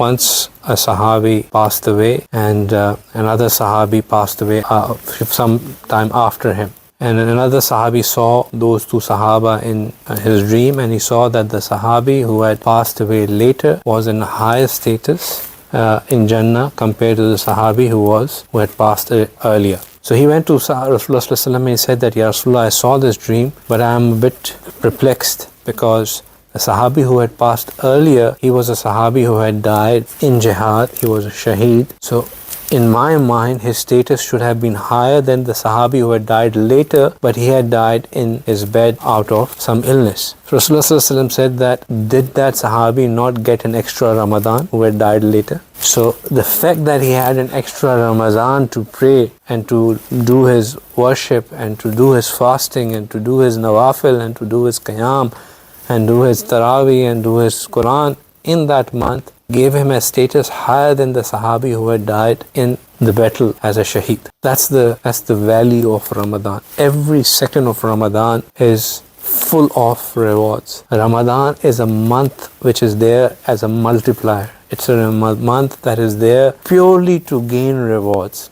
once a Sahabi passed away, and another Sahabi passed away some time after him. And another Sahabi saw those two Sahaba in his dream, and he saw that the Sahabi who had passed away later was in higher status in Jannah compared to the Sahabi who had passed earlier. So he went to Rasulullah and he said that, Ya Rasulullah, I saw this dream, but I am a bit perplexed, because the Sahabi who had passed earlier, he was a Sahabi who had died in jihad, he was a shaheed. So in my mind, his status should have been higher than the Sahabi who had died later, but he had died in his bed out of some illness. So Rasulullah said that, did that Sahabi not get an extra Ramadan who had died later? So the fact that he had an extra Ramadan to pray and to do his worship and to do his fasting and to do his nawafil and to do his qiyam and do his tarawih and do his Quran in that month gave him a status higher than the Sahabi who had died in the battle as a shaheed. That's the value of Ramadan. Every second of Ramadan is full of rewards. Ramadan is a month which is there as a multiplier. It's a month that is there purely to gain rewards.